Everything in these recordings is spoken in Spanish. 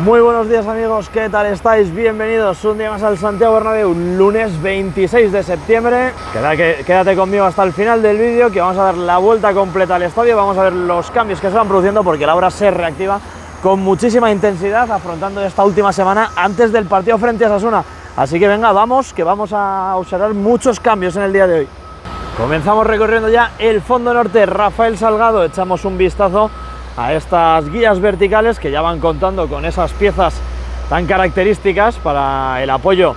Muy buenos días amigos, ¿qué tal estáis? Bienvenidos un día más al Santiago Bernabéu, lunes 26 de septiembre. Quédate conmigo hasta el final del vídeo, que vamos a dar la vuelta completa al estadio. Vamos a ver los cambios que se van produciendo porque la obra se reactiva con muchísima intensidad, afrontando esta última semana antes del partido frente a Osasuna. Así que venga, vamos, que vamos a observar muchos cambios en el día de hoy. Comenzamos recorriendo ya el fondo norte, Rafael Salgado. Echamos un vistazo a estas guías verticales que ya van contando con esas piezas tan características para el apoyo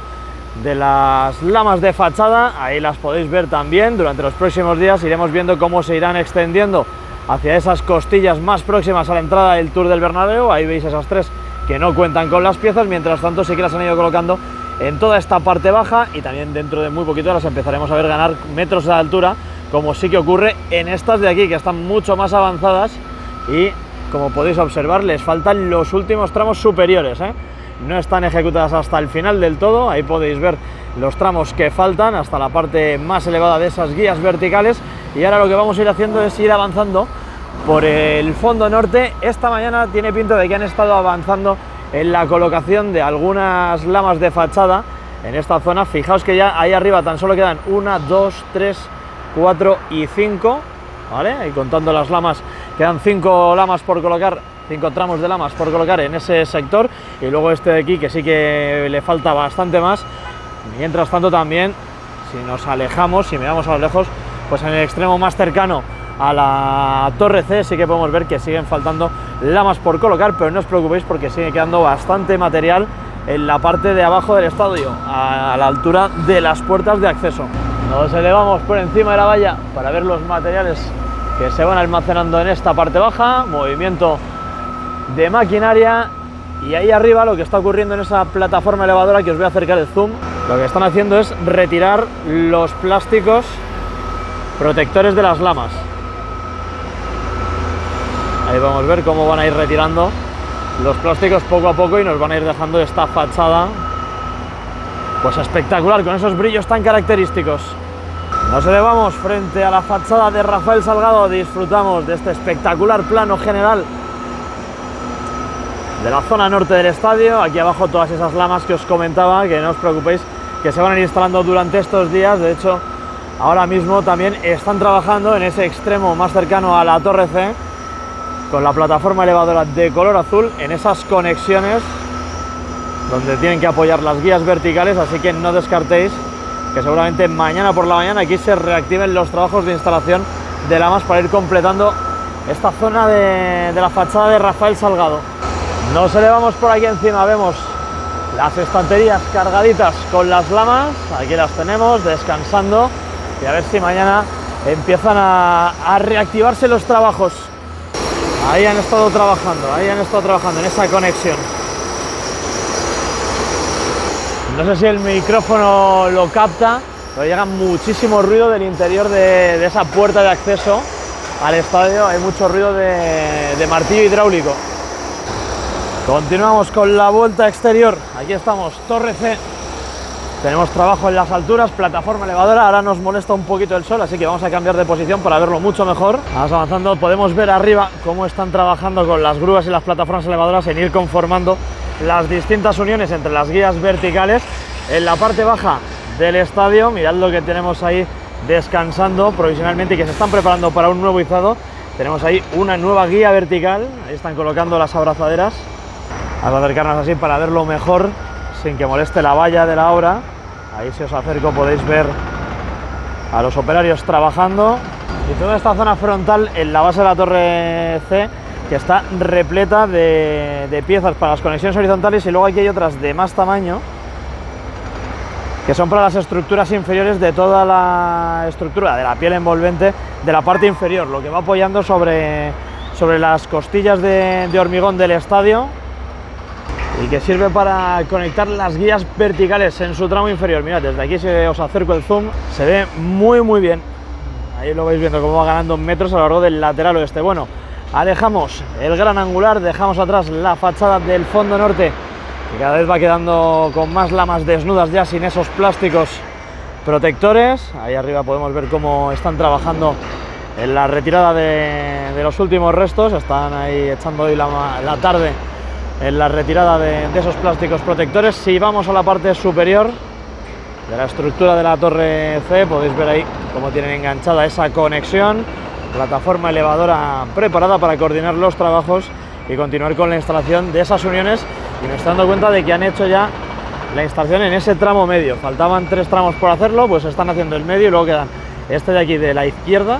de las lamas de fachada. Ahí las podéis ver también. Durante los próximos días iremos viendo cómo se irán extendiendo hacia esas costillas más próximas a la entrada del Tour del Bernabéu. Ahí veis esas tres que no cuentan con las piezas, mientras tanto sí que las han ido colocando en toda esta parte baja, y también dentro de muy poquito las empezaremos a ver ganar metros de altura, como sí que ocurre en estas de aquí, que están mucho más avanzadas. Y como podéis observar, les faltan los últimos tramos superiores, no están ejecutadas hasta el final del todo. Ahí podéis ver los tramos que faltan hasta la parte más elevada de esas guías verticales. Y ahora lo que vamos a ir haciendo es ir avanzando por el fondo norte. Esta mañana tiene pinta de que han estado avanzando en la colocación de algunas lamas de fachada en esta zona. Fijaos que ya ahí arriba tan solo quedan 1, 2, 3, 4 y 5, ¿vale? Y contando las lamas, quedan 5 lamas por colocar, 5 tramos de lamas por colocar en ese sector, y luego este de aquí que sí que le falta bastante más. Mientras tanto también, si nos alejamos, si miramos a lo lejos, pues en el extremo más cercano a la Torre C sí que podemos ver que siguen faltando lamas por colocar, pero no os preocupéis porque sigue quedando bastante material en la parte de abajo del estadio, a la altura de las puertas de acceso. Nos elevamos por encima de la valla para ver los materiales que se van almacenando en esta parte baja, movimiento de maquinaria, y ahí arriba lo que está ocurriendo en esa plataforma elevadora, que os voy a acercar el zoom, lo que están haciendo es retirar los plásticos protectores de las lamas. Ahí vamos a ver cómo van a ir retirando los plásticos poco a poco y nos van a ir dejando esta fachada pues espectacular, con esos brillos tan característicos. Nos elevamos frente a la fachada de Rafael Salgado, disfrutamos de este espectacular plano general de la zona norte del estadio. Aquí abajo todas esas lamas que os comentaba, que no os preocupéis, que se van a ir instalando durante estos días. De hecho, ahora mismo también están trabajando en ese extremo más cercano a la Torre C, con la plataforma elevadora de color azul, en esas conexiones donde tienen que apoyar las guías verticales, así que no descartéis que seguramente mañana por la mañana aquí se reactiven los trabajos de instalación de lamas para ir completando esta zona de la fachada de Rafael Salgado. Nos elevamos por aquí encima, vemos las estanterías cargaditas con las lamas, aquí las tenemos descansando, y a ver si mañana empiezan a reactivarse los trabajos. Ahí han estado trabajando en esa conexión. No sé si el micrófono lo capta, pero llega muchísimo ruido del interior de esa puerta de acceso al estadio. Hay mucho ruido de martillo hidráulico. Continuamos con la vuelta exterior. Aquí estamos, Torre C. Tenemos trabajo en las alturas, plataforma elevadora. Ahora nos molesta un poquito el sol, así que vamos a cambiar de posición para verlo mucho mejor. Vamos avanzando, podemos ver arriba cómo están trabajando con las grúas y las plataformas elevadoras en ir conformando las distintas uniones entre las guías verticales. En la parte baja del estadio, mirad lo que tenemos ahí descansando provisionalmente y que se están preparando para un nuevo izado. Tenemos ahí una nueva guía vertical, ahí están colocando las abrazaderas. Vamos a acercarnos así para verlo mejor, sin que moleste la valla de la obra. Ahí, si os acerco, podéis ver a los operarios trabajando. Y toda esta zona frontal en la base de la Torre C, que está repleta de piezas para las conexiones horizontales, y luego aquí hay otras de más tamaño que son para las estructuras inferiores de toda la estructura de la piel envolvente de la parte inferior, lo que va apoyando sobre las costillas de hormigón del estadio, y que sirve para conectar las guías verticales en su tramo inferior. Mirad, desde aquí, si os acerco el zoom, se ve muy bien. Ahí lo vais viendo cómo va ganando metros a lo largo del lateral oeste. Bueno, alejamos el gran angular, dejamos atrás la fachada del fondo norte, que cada vez va quedando con más lamas desnudas, ya sin esos plásticos protectores. Ahí arriba podemos ver cómo están trabajando en la retirada de los últimos restos. Están ahí echando hoy la tarde en la retirada de esos plásticos protectores. Si vamos a la parte superior de la estructura de la torre C, podéis ver ahí cómo tienen enganchada esa conexión, plataforma elevadora preparada para coordinar los trabajos y continuar con la instalación de esas uniones. Y me estoy dando cuenta de que han hecho ya la instalación en ese tramo medio. Faltaban 3 tramos por hacerlo, pues están haciendo el medio y luego quedan este de aquí de la izquierda,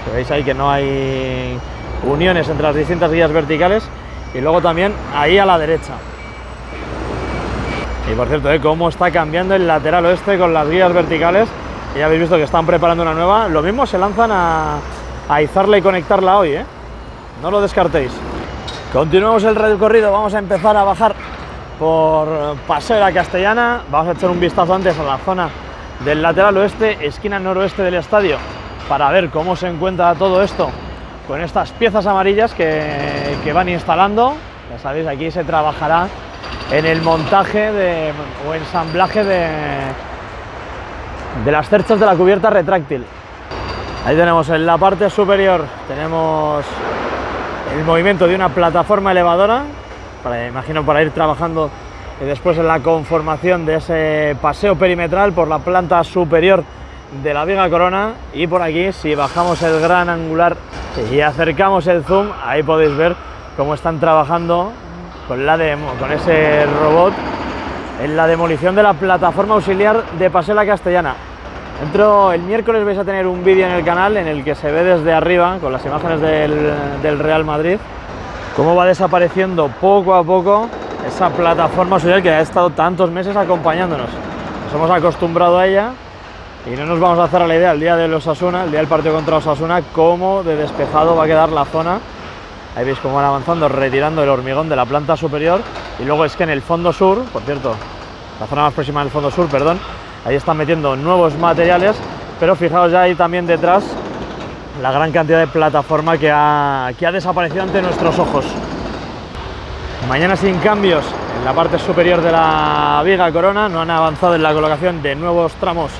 que veis ahí que no hay uniones entre las distintas guías verticales, y luego también ahí a la derecha. Y por cierto, cómo está cambiando el lateral oeste con las guías verticales. Y ya habéis visto que están preparando una nueva. Lo mismo se lanzan a izarla y conectarla hoy, no lo descartéis. Continuamos el recorrido, vamos a empezar a bajar por Paseo de la Castellana. Vamos a echar un vistazo antes a la zona del lateral oeste, esquina noroeste del estadio, para ver cómo se encuentra todo esto con estas piezas amarillas que van instalando. Ya sabéis, aquí se trabajará en el montaje o ensamblaje de las cerchas de la cubierta retráctil. Ahí tenemos en la parte superior, tenemos el movimiento de una plataforma elevadora, imagino para ir trabajando después en la conformación de ese paseo perimetral por la planta superior de la viga corona. Y por aquí, si bajamos el gran angular y acercamos el zoom, ahí podéis ver cómo están trabajando con ese robot en la demolición de la plataforma auxiliar de Paseo de la Castellana. El miércoles vais a tener un vídeo en el canal en el que se ve desde arriba, con las imágenes del Real Madrid, cómo va desapareciendo poco a poco esa plataforma auxiliar que ha estado tantos meses acompañándonos. Nos hemos acostumbrado a ella y no nos vamos a hacer a la idea el día del Osasuna, el día del partido contra Osasuna, cómo de despejado va a quedar la zona. Ahí veis cómo van avanzando, retirando el hormigón de la planta superior. Y luego es que en el fondo sur, por cierto, la zona más próxima del fondo sur, perdón, ahí están metiendo nuevos materiales, pero fijaos ya ahí también detrás la gran cantidad de plataforma que ha desaparecido ante nuestros ojos. Mañana sin cambios en la parte superior de la viga corona. No han avanzado en la colocación de nuevos tramos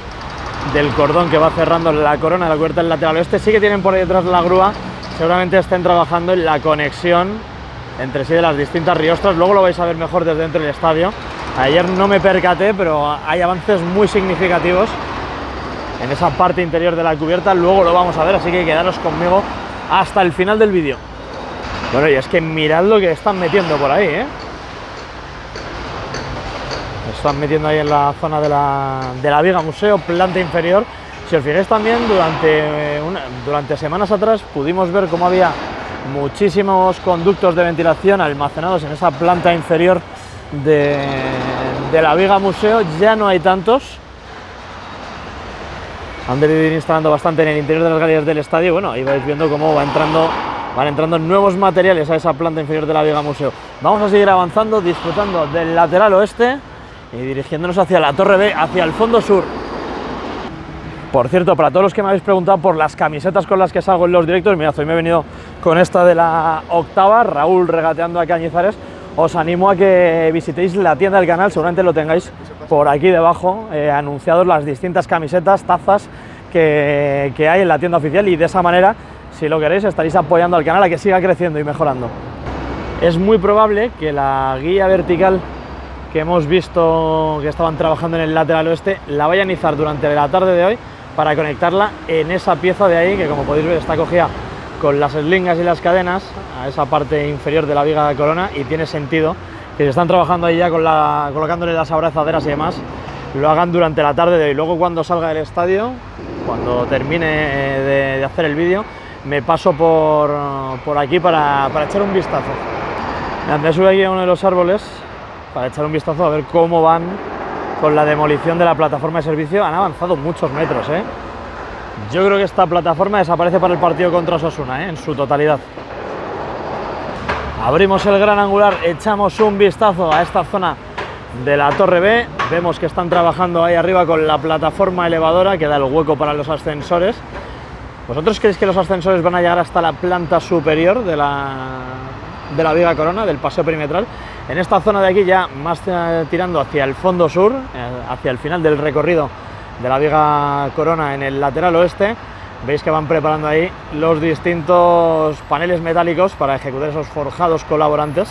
del cordón que va cerrando la corona de la cubierta del lateral oeste. Sí que tienen por ahí detrás la grúa, seguramente estén trabajando en la conexión entre sí de las distintas riostras. Luego lo vais a ver mejor desde dentro del estadio. Ayer no me percaté, pero hay avances muy significativos en esa parte interior de la cubierta. Luego lo vamos a ver, así que quedaros conmigo hasta el final del vídeo. Bueno, y es que mirad lo que están metiendo por ahí, Están metiendo ahí en la zona de la viga museo, planta inferior. Si os fijáis también, durante semanas atrás pudimos ver cómo había muchísimos conductos de ventilación almacenados en esa planta inferior de la viga museo. Ya no hay tantos. Han debido ir instalando bastante en el interior de las galerías del estadio. Bueno, ahí vais viendo cómo van entrando nuevos materiales a esa planta inferior de la viga museo. Vamos a seguir avanzando, disfrutando del lateral oeste y dirigiéndonos hacia la torre B, hacia el fondo sur. Por cierto, para todos los que me habéis preguntado por las camisetas con las que salgo en los directos, mirad, hoy me he venido con esta de la octava, Raúl regateando a Cañizares. Os animo a que visitéis la tienda del canal, seguramente lo tengáis por aquí debajo, anunciados las distintas camisetas, tazas que hay en la tienda oficial, y de esa manera, si lo queréis, estaréis apoyando al canal a que siga creciendo y mejorando. Es muy probable que la guía vertical que hemos visto que estaban trabajando en el lateral oeste la vayan a izar durante la tarde de hoy para conectarla en esa pieza de ahí, que como podéis ver está cogida con las eslingas y las cadenas a esa parte inferior de la viga de corona, y tiene sentido que se están trabajando ahí ya colocándole las abrazaderas y demás, lo hagan durante la tarde de hoy. Luego, cuando salga del estadio, cuando termine de hacer el vídeo, me paso por aquí para echar un vistazo. Me subo aquí a uno de los árboles para echar un vistazo a ver cómo van con la demolición de la plataforma de servicio. Han avanzado muchos metros, Yo creo que esta plataforma desaparece para el partido contra Osasuna, en su totalidad. Abrimos el gran angular, echamos un vistazo a esta zona de la torre B. Vemos que están trabajando ahí arriba con la plataforma elevadora que da el hueco para los ascensores. ¿Vosotros creéis que los ascensores van a llegar hasta la planta superior de la viga corona, del paseo perimetral? En esta zona de aquí, ya más tirando hacia el fondo sur, hacia el final del recorrido de la viga corona en el lateral oeste, veis que van preparando ahí los distintos paneles metálicos para ejecutar esos forjados colaborantes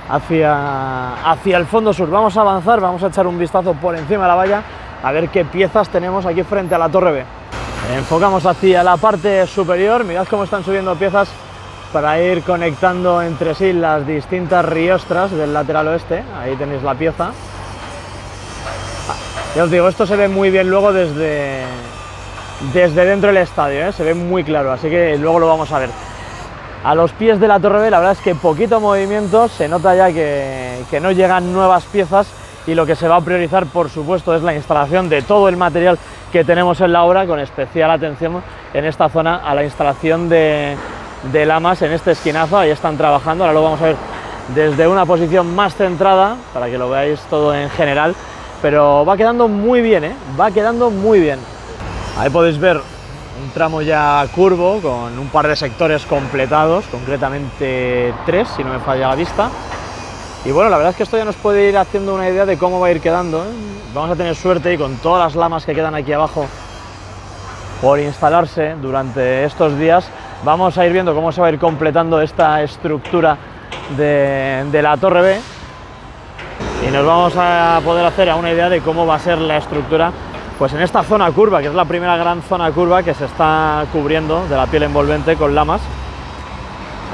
hacia el fondo sur. Vamos a avanzar, vamos a echar un vistazo por encima de la valla a ver qué piezas tenemos aquí frente a la Torre B. Enfocamos hacia la parte superior, mirad cómo están subiendo piezas para ir conectando entre sí las distintas riostras del lateral oeste. Ahí tenéis la pieza. Ya os digo, esto se ve muy bien luego desde dentro del estadio, se ve muy claro, así que luego lo vamos a ver. A los pies de la Torre B la verdad es que poquito movimiento, se nota ya que no llegan nuevas piezas y lo que se va a priorizar por supuesto es la instalación de todo el material que tenemos en la obra, con especial atención en esta zona a la instalación de lamas en este esquinazo. Ahí están trabajando, ahora lo vamos a ver desde una posición más centrada para que lo veáis todo en general, pero va quedando muy bien, va quedando muy bien. Ahí podéis ver un tramo ya curvo con un par de sectores completados, concretamente 3 si no me falla la vista. Y bueno, la verdad es que esto ya nos puede ir haciendo una idea de cómo va a ir quedando, Vamos a tener suerte y con todas las lamas que quedan aquí abajo por instalarse durante estos días, vamos a ir viendo cómo se va a ir completando esta estructura de la Torre B y nos vamos a poder hacer una idea de cómo va a ser la estructura pues en esta zona curva, que es la primera gran zona curva que se está cubriendo de la piel envolvente con lamas.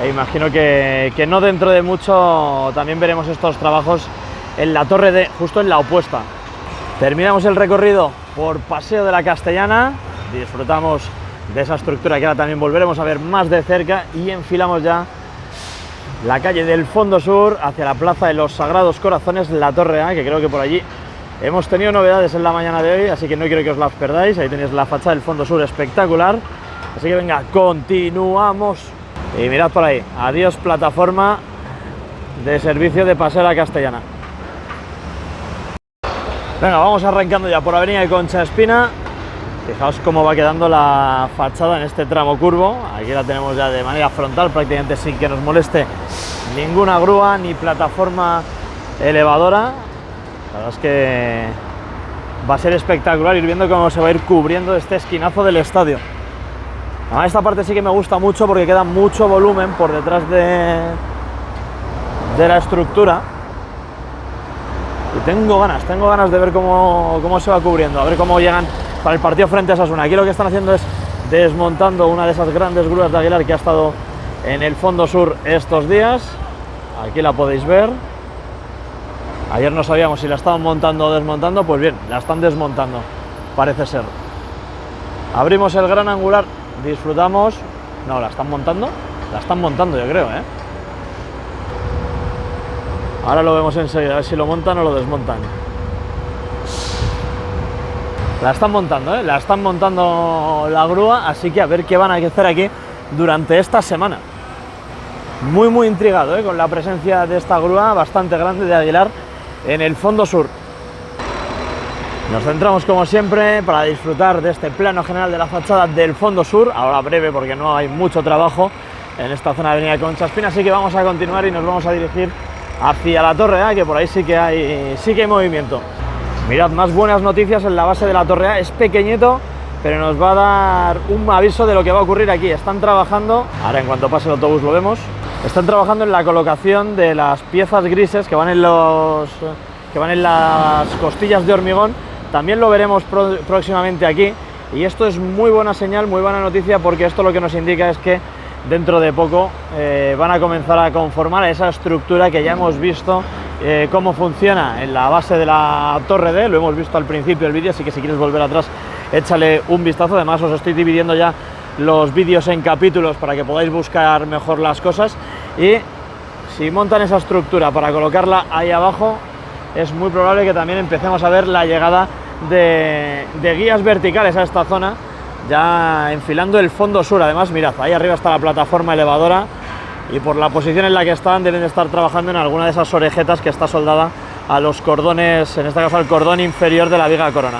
E imagino que no dentro de mucho también veremos estos trabajos en la Torre D, justo en la opuesta. Terminamos el recorrido por Paseo de la Castellana, disfrutamos de esa estructura que ahora también volveremos a ver más de cerca y enfilamos ya la calle del Fondo Sur hacia la Plaza de los Sagrados Corazones, la Torre A, que creo que por allí hemos tenido novedades en la mañana de hoy, así que no quiero que os las perdáis. Ahí tenéis la fachada del Fondo Sur espectacular, así que venga, continuamos. Y mirad por ahí, adiós plataforma de servicio de Paseo de la Castellana. Venga, vamos arrancando ya por Avenida de Concha Espina. Fijaos cómo va quedando la fachada en este tramo curvo. Aquí la tenemos ya de manera frontal, prácticamente sin que nos moleste ninguna grúa ni plataforma elevadora. La verdad es que va a ser espectacular ir viendo cómo se va a ir cubriendo este esquinazo del estadio. Además, esta parte sí que me gusta mucho porque queda mucho volumen por detrás de la estructura. Y tengo ganas de ver cómo se va cubriendo, a ver cómo llegan para el partido frente a Osasuna. Aquí lo que están haciendo es desmontando una de esas grandes grúas de Aguilar que ha estado en el Fondo Sur estos días. Aquí la podéis ver. Ayer no sabíamos si la estaban montando o desmontando, pues bien, la están desmontando, parece ser. Abrimos el gran angular, disfrutamos. No, la están montando yo creo, Ahora lo vemos enseguida, a ver si lo montan o lo desmontan. La están montando, la están montando la grúa, así que a ver qué van a hacer aquí durante esta semana. Muy intrigado, con la presencia de esta grúa bastante grande de Aguilar en el Fondo Sur. Nos centramos como siempre para disfrutar de este plano general de la fachada del Fondo Sur, ahora breve porque no hay mucho trabajo en esta zona de Avenida Concha Espina, así que vamos a continuar y nos vamos a dirigir hacia la Torre A, que por ahí sí que hay movimiento. Mirad, más buenas noticias en la base de la Torre A, es pequeñito, pero nos va a dar un aviso de lo que va a ocurrir aquí. Están trabajando, ahora en cuanto pase el autobús lo vemos, están trabajando en la colocación de las piezas grises que van en las costillas de hormigón. También lo veremos próximamente aquí, y esto es muy buena señal, muy buena noticia, porque esto lo que nos indica es que dentro de poco van a comenzar a conformar esa estructura que ya hemos visto cómo funciona en la base de la Torre D. Lo hemos visto al principio del vídeo, así que si quieres volver atrás échale un vistazo. Además os estoy dividiendo ya los vídeos en capítulos para que podáis buscar mejor las cosas, y si montan esa estructura para colocarla ahí abajo, es muy probable que también empecemos a ver la llegada de guías verticales a esta zona, ya enfilando el Fondo Sur. Además, mirad, ahí arriba está la plataforma elevadora, y por la posición en la que están deben de estar trabajando en alguna de esas orejetas que está soldada a los cordones, en este caso al cordón inferior de la viga corona.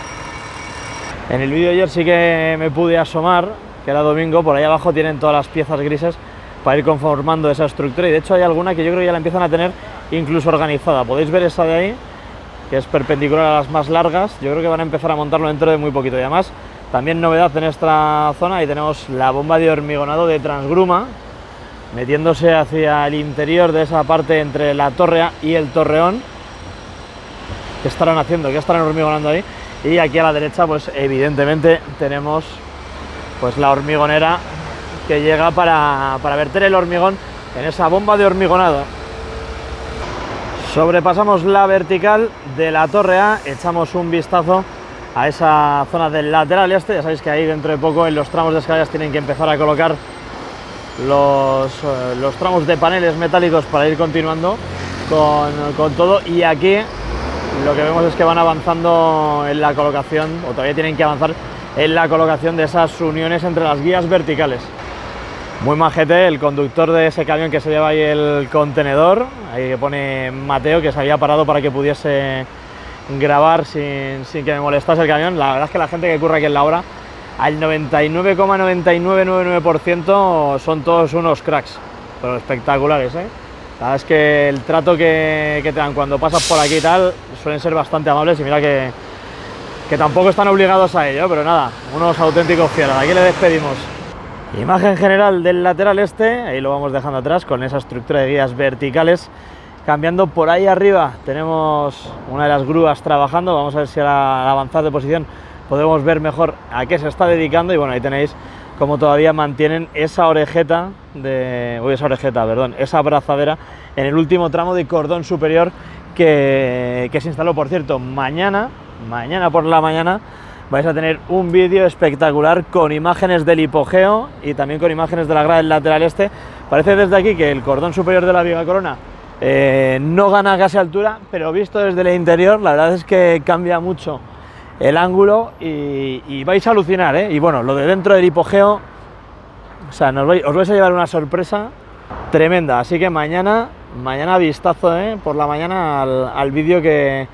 En el vídeo de ayer sí que me pude asomar, que era domingo, por ahí abajo tienen todas las piezas grises para ir conformando esa estructura, y de hecho hay alguna que yo creo que ya la empiezan a tener incluso organizada. Podéis ver esa de ahí, que es perpendicular a las más largas. Yo creo que van a empezar a montarlo dentro de muy poquito. Y además, también novedad en esta zona, ahí tenemos la bomba de hormigonado de Transgruma, metiéndose hacia el interior de esa parte entre la Torre A y el Torreón. ¿Qué estarán haciendo? ¿Qué estarán hormigonando ahí? Y aquí a la derecha, pues evidentemente tenemos pues la hormigonera que llega para verter el hormigón en esa bomba de hormigonado. Sobrepasamos la vertical de la Torre A, echamos un vistazo a esa zona del lateral este. Ya sabéis que ahí dentro de poco en los tramos de escaleras tienen que empezar a colocar los tramos de paneles metálicos para ir continuando con todo, y aquí lo que vemos es que van avanzando en la colocación, o todavía tienen que avanzar en la colocación de esas uniones entre las guías verticales. Muy majete el conductor de ese camión que se lleva ahí el contenedor, ahí que pone Mateo, que se había parado para que pudiese grabar sin que me molestase el camión. La verdad es que la gente que curra aquí en la obra, al 99,9999% son todos unos cracks, pero espectaculares, ¿eh? La verdad es que el trato que te dan cuando pasas por aquí y tal suelen ser bastante amables, y mira que tampoco están obligados a ello, pero nada, unos auténticos fieras. Aquí le despedimos. Imagen general del lateral este, ahí lo vamos dejando atrás con esa estructura de guías verticales. Cambiando por ahí arriba tenemos una de las grúas trabajando, vamos a ver si al avanzar de posición podemos ver mejor a qué se está dedicando. Y bueno, ahí tenéis como todavía mantienen esa esa abrazadera en el último tramo de cordón superior que se instaló. Por cierto, mañana por la mañana vais a tener un vídeo espectacular con imágenes del hipogeo y también con imágenes de la grada del lateral este. Parece desde aquí que el cordón superior de la Viga Corona no gana casi altura, pero visto desde el interior la verdad es que cambia mucho el ángulo y vais a alucinar, ¿eh? Y bueno, lo de dentro del hipogeo, o sea, os vais a llevar una sorpresa tremenda. Así que mañana vistazo, por la mañana al vídeo que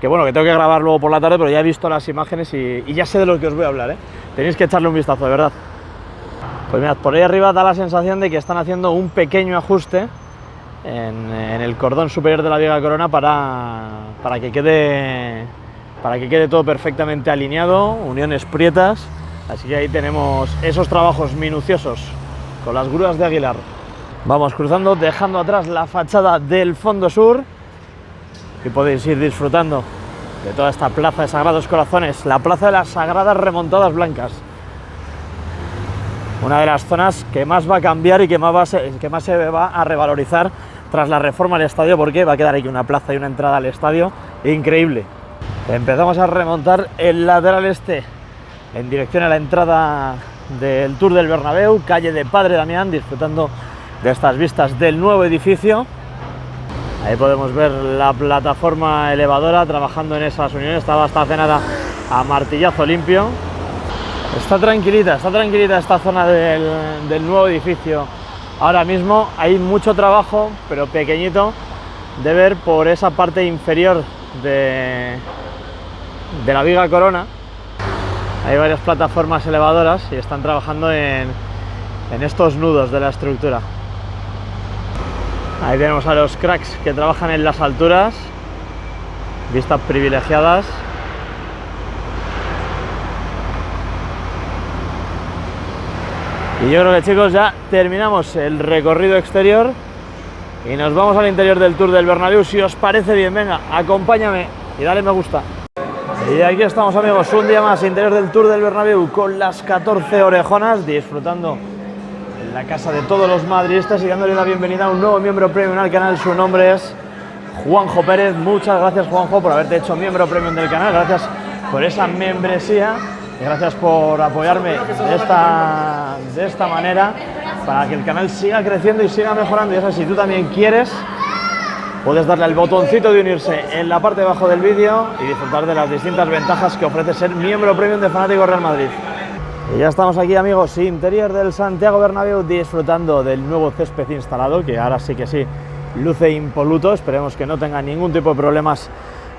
bueno, que tengo que grabar luego por la tarde, pero ya he visto las imágenes y ya sé de lo que os voy a hablar, ¿eh? Tenéis que echarle un vistazo, de verdad. Pues mirad, por ahí arriba da la sensación de que están haciendo un pequeño ajuste en el cordón superior de la Viga Corona para que quede todo perfectamente alineado, uniones prietas. Así que ahí tenemos esos trabajos minuciosos con las grúas de Aguilar. Vamos cruzando, dejando atrás la fachada del fondo sur, y podéis ir disfrutando de toda esta plaza de Sagrados Corazones, la plaza de las Sagradas Remontadas Blancas. Una de las zonas que más va a cambiar y que más se va a revalorizar tras la reforma del estadio, porque va a quedar aquí una plaza y una entrada al estadio increíble. Empezamos a remontar el lateral este en dirección a la entrada del Tour del Bernabéu, calle de Padre Damián, disfrutando de estas vistas del nuevo edificio. Ahí podemos ver la plataforma elevadora trabajando en esas uniones, estaba estacionada a martillazo limpio. Está tranquilita esta zona del nuevo edificio. Ahora mismo hay mucho trabajo, pero pequeñito, de ver por esa parte inferior de la Viga Corona. Hay varias plataformas elevadoras y están trabajando en estos nudos de la estructura. Ahí tenemos a los cracks que trabajan en las alturas, vistas privilegiadas. Y yo creo que, chicos, ya terminamos el recorrido exterior y nos vamos al interior del Tour del Bernabéu. Si os parece bien, venga, acompáñame y dale me gusta. Y aquí estamos, amigos, un día más, interior del Tour del Bernabéu, con las 14 orejonas, disfrutando en la casa de todos los madridistas y dándole la bienvenida a un nuevo miembro premium al canal. Su nombre es Juanjo Pérez. Muchas gracias, Juanjo, por haberte hecho miembro premium del canal. Gracias por esa membresía y gracias por apoyarme de esta manera para que el canal siga creciendo y siga mejorando. Y eso, si tú también quieres, puedes darle al botoncito de unirse en la parte de abajo del vídeo y disfrutar de las distintas ventajas que ofrece ser miembro premium de Fanático Real Madrid. Y ya estamos aquí, amigos, interior del Santiago Bernabéu, disfrutando del nuevo césped instalado, que ahora sí que sí luce impoluto. Esperemos que no tenga ningún tipo de problemas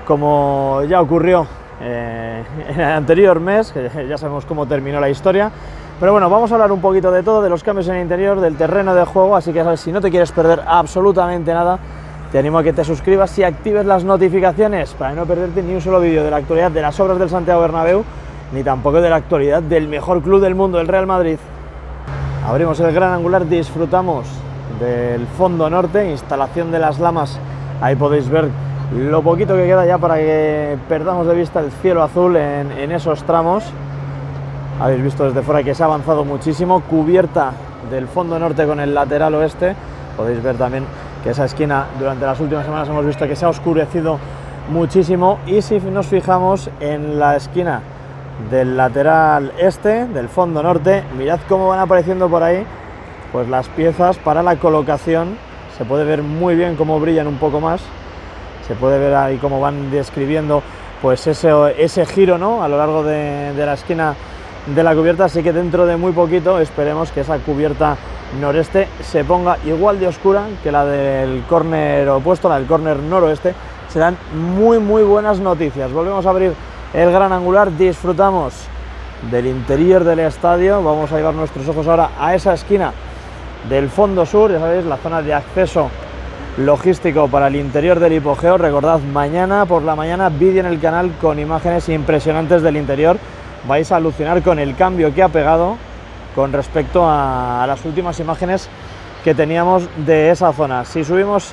como ya ocurrió en el anterior mes, que ya sabemos cómo terminó la historia. Pero bueno, vamos a hablar un poquito de todo, de los cambios en el interior, del terreno de juego, así que sabes, si no te quieres perder absolutamente nada, te animo a que te suscribas y actives las notificaciones para no perderte ni un solo vídeo de la actualidad de las obras del Santiago Bernabéu, ni tampoco de la actualidad del mejor club del mundo, el Real Madrid. Abrimos el gran angular, disfrutamos del fondo norte, instalación de las lamas. Ahí podéis ver lo poquito que queda ya para que perdamos de vista el cielo azul en esos tramos. Habéis visto desde fuera que se ha avanzado muchísimo. Cubierta del fondo norte con el lateral oeste. Podéis ver también que esa esquina durante las últimas semanas hemos visto que se ha oscurecido muchísimo. Y si nos fijamos en la esquina del lateral este, del fondo norte, mirad cómo van apareciendo por ahí pues las piezas para la colocación. Se puede ver muy bien cómo brillan un poco más. Se puede ver ahí cómo van describiendo pues ese giro, ¿no?, a lo largo de la esquina de la cubierta. Así que dentro de muy poquito esperemos que esa cubierta noreste se ponga igual de oscura que la del córner opuesto, la del córner noroeste. Serán muy buenas noticias. Volvemos a abrir el gran angular, disfrutamos del interior del estadio. Vamos a llevar nuestros ojos ahora a esa esquina del fondo sur, ya sabéis, la zona de acceso logístico para el interior del hipogeo. Recordad, mañana por la mañana vídeo en el canal con imágenes impresionantes del interior. Vais a alucinar con el cambio que ha pegado con respecto a las últimas imágenes que teníamos de esa zona. Si subimos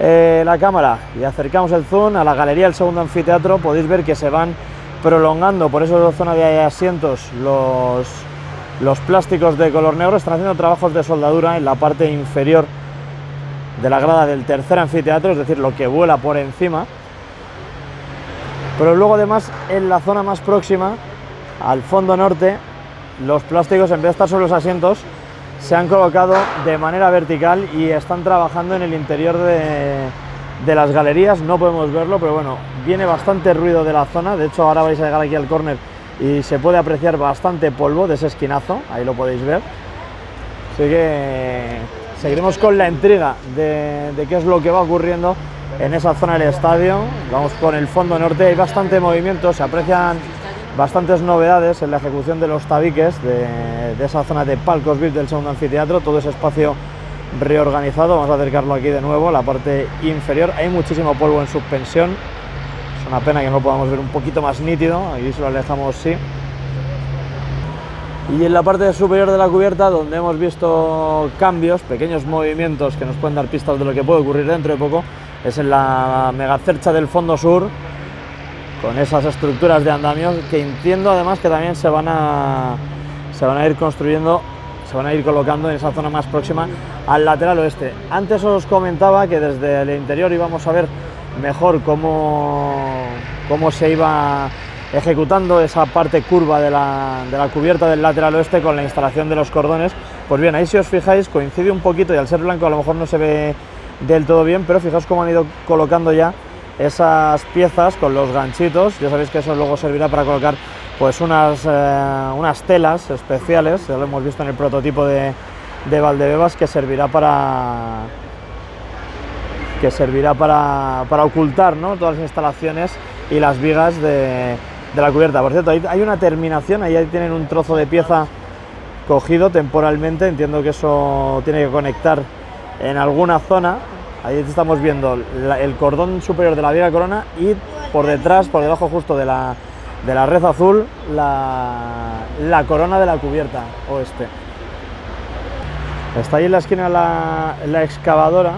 la cámara y acercamos el zoom a la galería del segundo anfiteatro, podéis ver que se van prolongando por esa zona de asientos los plásticos de color negro. Están haciendo trabajos de soldadura en la parte inferior de la grada del tercer anfiteatro, es decir, lo que vuela por encima. Pero luego además en la zona más próxima al fondo norte, los plásticos, en vez de estar sobre los asientos, se han colocado de manera vertical y están trabajando en el interior de las galerías. No podemos verlo, pero bueno, viene bastante ruido de la zona. De hecho, ahora vais a llegar aquí al córner y se puede apreciar bastante polvo de ese esquinazo, ahí lo podéis ver. Así que seguiremos con la intriga de qué es lo que va ocurriendo en esa zona del estadio. Vamos con el fondo norte, hay bastante movimiento, se aprecian bastantes novedades en la ejecución de los tabiques de esa zona de palcos VIP del segundo anfiteatro. Todo ese espacio reorganizado. Vamos a acercarlo aquí de nuevo, la parte inferior. Hay muchísimo polvo en suspensión, es una pena que no lo podamos ver un poquito más nítido. Aquí si lo alejamos, sí. Y en la parte superior de la cubierta, donde hemos visto cambios, pequeños movimientos que nos pueden dar pistas de lo que puede ocurrir dentro de poco, es en la megacercha del fondo sur, con esas estructuras de andamios que entiendo además que también se van a ir construyendo, se van a ir colocando en esa zona más próxima al lateral oeste. Antes os comentaba que desde el interior íbamos a ver mejor cómo se iba ejecutando esa parte curva de la cubierta del lateral oeste con la instalación de los cordones. Pues bien, ahí si os fijáis coincide un poquito, y al ser blanco a lo mejor no se ve del todo bien, pero fijaos cómo han ido colocando ya esas piezas con los ganchitos. Ya sabéis que eso luego servirá para colocar pues unas telas especiales, ya lo hemos visto en el prototipo de Valdebebas, que servirá para ocultar, ¿no?, todas las instalaciones y las vigas de la cubierta. Por cierto, ahí hay una terminación, ahí tienen un trozo de pieza cogido temporalmente, entiendo que eso tiene que conectar en alguna zona. Ahí estamos viendo el cordón superior de la viga corona y por detrás, por debajo justo de la red azul, la corona de la cubierta oeste. Está ahí en la esquina la excavadora.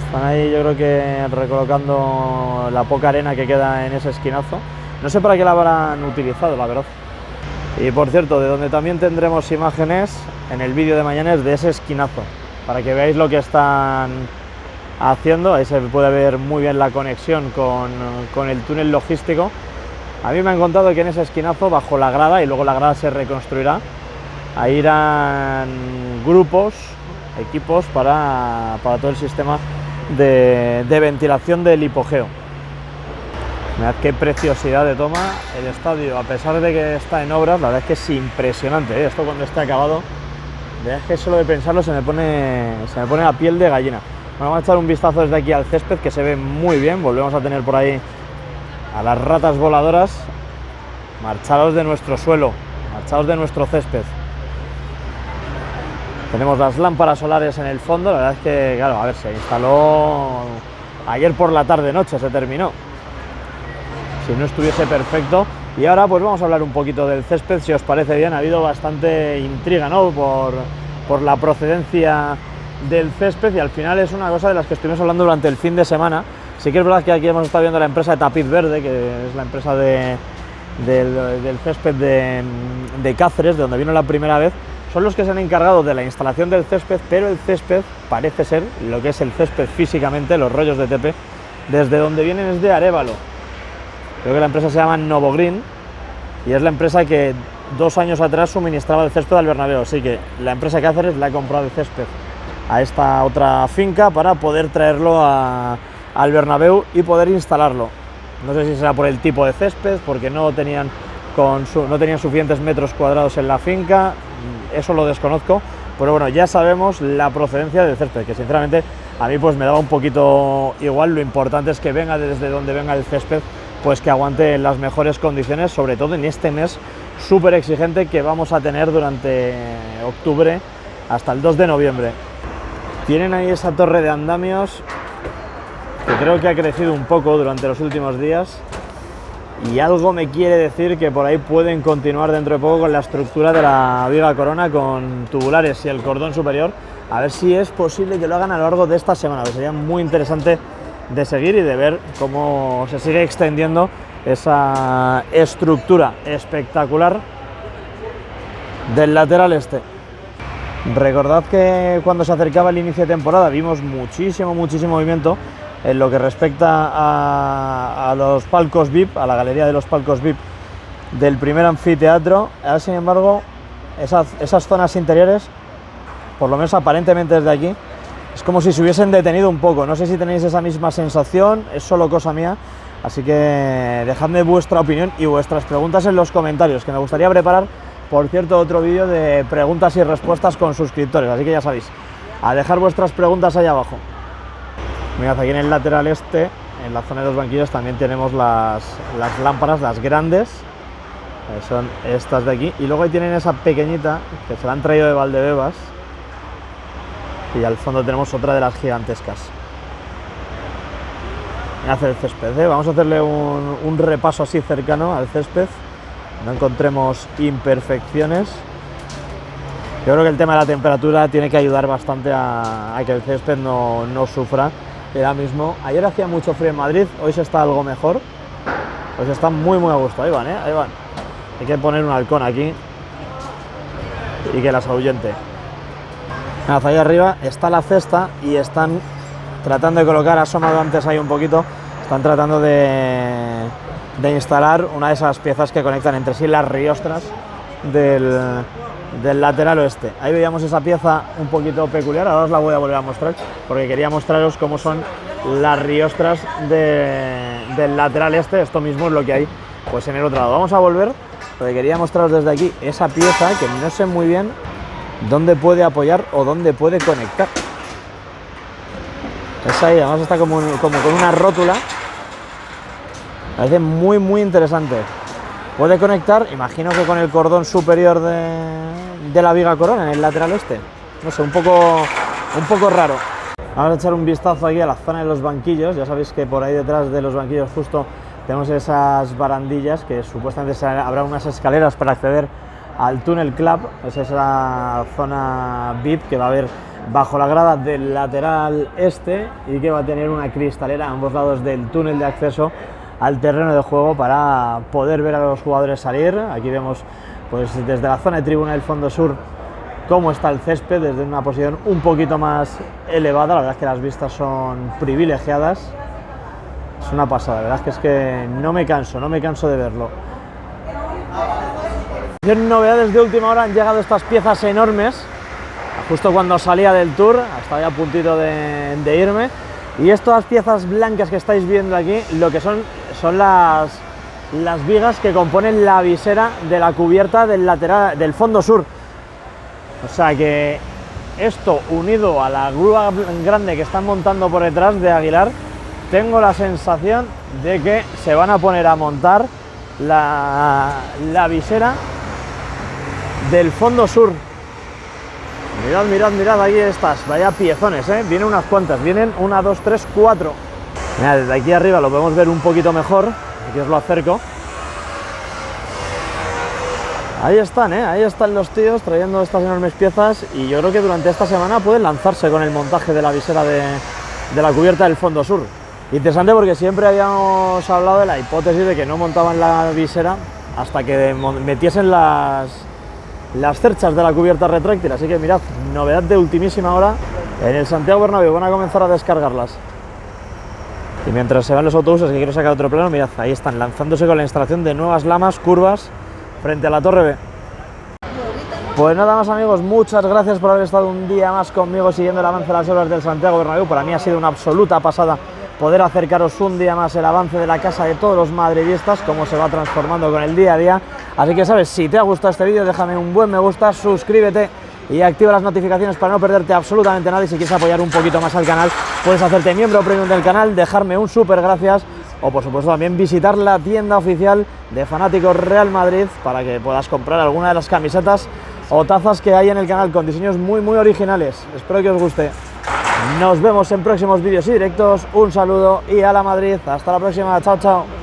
Están ahí, yo creo que recolocando la poca arena que queda en ese esquinazo. No sé para qué la habrán utilizado, la verdad. Y por cierto, de donde también tendremos imágenes en el vídeo de mañana es de ese esquinazo, para que veáis lo que están haciendo. Ahí se puede ver muy bien la conexión con el túnel logístico. A mí me han contado que en ese esquinazo, bajo la grada, y luego la grada se reconstruirá, ahí irán grupos, equipos para todo el sistema de ventilación del hipogeo. Mirad qué preciosidad de toma el estadio, a pesar de que está en obras. La verdad es que es impresionante, ¿eh? Esto cuando esté acabado, la verdad es que solo de pensarlo se me pone la piel de gallina. Bueno, vamos a echar un vistazo desde aquí al césped, que se ve muy bien. Volvemos a tener por ahí a las ratas voladoras. Marchados de nuestro suelo, marchados de nuestro césped. Tenemos las lámparas solares en el fondo. La verdad es que, claro, a ver, se instaló ayer por la tarde-noche, se terminó. Si no estuviese perfecto. Y ahora pues vamos a hablar un poquito del césped, si os parece bien. Ha habido bastante intriga, ¿no?, por la procedencia del césped, y al final es una cosa de las que estuvimos hablando durante el fin de semana. Sí que es verdad que aquí hemos estado viendo la empresa de Tapiz Verde, que es la empresa del césped de Cáceres, de donde vino la primera vez. Son los que se han encargado de la instalación del césped, pero el césped parece ser, lo que es el césped físicamente, los rollos de TP, desde donde vienen es de Arévalo. Creo que la empresa se llama Novogreen y es la empresa que 2 años atrás suministraba el césped al Bernabéu. Así que la empresa Cáceres le ha comprado el césped a esta otra finca para poder traerlo al Bernabéu y poder instalarlo. No sé si será por el tipo de césped, porque no tenían suficientes metros cuadrados en la finca, eso lo desconozco, pero bueno, ya sabemos la procedencia del césped, que sinceramente a mí pues me daba un poquito igual. Lo importante es que venga desde donde venga el césped, pues que aguante en las mejores condiciones, sobre todo en este mes súper exigente que vamos a tener durante octubre hasta el 2 de noviembre. Tienen ahí esa torre de andamios que creo que ha crecido un poco durante los últimos días, y algo me quiere decir que por ahí pueden continuar dentro de poco con la estructura de la viga corona con tubulares y el cordón superior, a ver si es posible que lo hagan a lo largo de esta semana, que sería muy interesante de seguir y de ver cómo se sigue extendiendo esa estructura espectacular del lateral este. Recordad que cuando se acercaba el inicio de temporada vimos muchísimo movimiento en lo que respecta a los palcos VIP, a la galería de los palcos VIP del primer anfiteatro. Ahora, sin embargo, esas zonas interiores, por lo menos aparentemente desde aquí, es como si se hubiesen detenido un poco. No sé si tenéis esa misma sensación, es solo cosa mía, así que dejadme vuestra opinión y vuestras preguntas en los comentarios, que me gustaría preparar, por cierto, otro vídeo de preguntas y respuestas con suscriptores, así que ya sabéis, a dejar vuestras preguntas ahí abajo. Mirad, aquí en el lateral este, en la zona de los banquillos, también tenemos las lámparas, las grandes, son estas de aquí, y luego ahí tienen esa pequeñita que se la han traído de Valdebebas, y al fondo tenemos otra de las gigantescas. Mirad el césped, ¿eh? Vamos a hacerle un repaso así cercano al césped, no encontremos imperfecciones. Yo creo que el tema de la temperatura tiene que ayudar bastante a que el césped no sufra. Ahora mismo, ayer hacía mucho frío en Madrid, hoy se está algo mejor, hoy se está muy a gusto. Ahí van, ahí van. Hay que poner un halcón aquí y que las ahuyente. Hacia ahí arriba está la cesta y están tratando de colocar, ha asomado antes ahí un poquito, están tratando de instalar una de esas piezas que conectan entre sí las riostras del lateral oeste. Ahí veíamos esa pieza un poquito peculiar, ahora os la voy a volver a mostrar porque quería mostraros cómo son las riostras del lateral este. Esto mismo es lo que hay pues en el otro lado. Vamos a volver porque quería mostraros desde aquí esa pieza que no sé muy bien dónde puede apoyar o dónde puede conectar. Es ahí, además está como con una rótula, parece muy interesante. Puede conectar, imagino que con el cordón superior de la viga corona en el lateral este. No sé, un poco raro. Vamos a echar un vistazo aquí a la zona de los banquillos. Ya sabéis que por ahí detrás de los banquillos justo tenemos esas barandillas que supuestamente habrá unas escaleras para acceder al túnel club. Esa es la zona VIP que va a haber bajo la grada del lateral este y que va a tener una cristalera a ambos lados del túnel de acceso al terreno de juego para poder ver a los jugadores salir. Aquí vemos pues desde la zona de tribuna del fondo sur cómo está el césped desde una posición un poquito más elevada. La verdad es que las vistas son privilegiadas, es una pasada, la verdad es que no me canso de verlo. Novedades de última hora, han llegado estas piezas enormes justo cuando salía del tour, estaba ya a puntito de irme, y estas piezas blancas que estáis viendo aquí lo que son las vigas que componen la visera de la cubierta del lateral del fondo sur. O sea que esto, unido a la grúa grande que están montando por detrás de Aguilar, tengo la sensación de que se van a poner a montar la visera del fondo sur. Mirad, ahí estas, vaya piezones, vienen unas cuantas, vienen 1, 2, 3, 4. Mirad, desde aquí arriba lo podemos ver un poquito mejor, aquí os lo acerco. Ahí están, ahí están los tíos trayendo estas enormes piezas y yo creo que durante esta semana pueden lanzarse con el montaje de la visera de la cubierta del fondo sur. Interesante porque siempre habíamos hablado de la hipótesis de que no montaban la visera hasta que metiesen las cerchas de la cubierta retráctil, así que mirad, novedad de ultimísima hora en el Santiago Bernabéu, van a comenzar a descargarlas. Y mientras se van los autobuses, que quiero sacar otro plano, mirad, ahí están lanzándose con la instalación de nuevas lamas curvas frente a la Torre B. Pues nada más, amigos, muchas gracias por haber estado un día más conmigo siguiendo el avance de las obras del Santiago Bernabéu. Para mí ha sido una absoluta pasada poder acercaros un día más el avance de la casa de todos los madridistas, cómo se va transformando con el día a día. Así que sabes, si te ha gustado este vídeo, déjame un buen me gusta, suscríbete y activa las notificaciones para no perderte absolutamente nada. Y si quieres apoyar un poquito más al canal, puedes hacerte miembro premium del canal, dejarme un súper gracias o por supuesto también visitar la tienda oficial de Fanáticos Real Madrid para que puedas comprar alguna de las camisetas o tazas que hay en el canal con diseños muy originales. Espero que os guste. Nos vemos en próximos vídeos y directos. Un saludo y a la Madrid. Hasta la próxima. Chao, chao.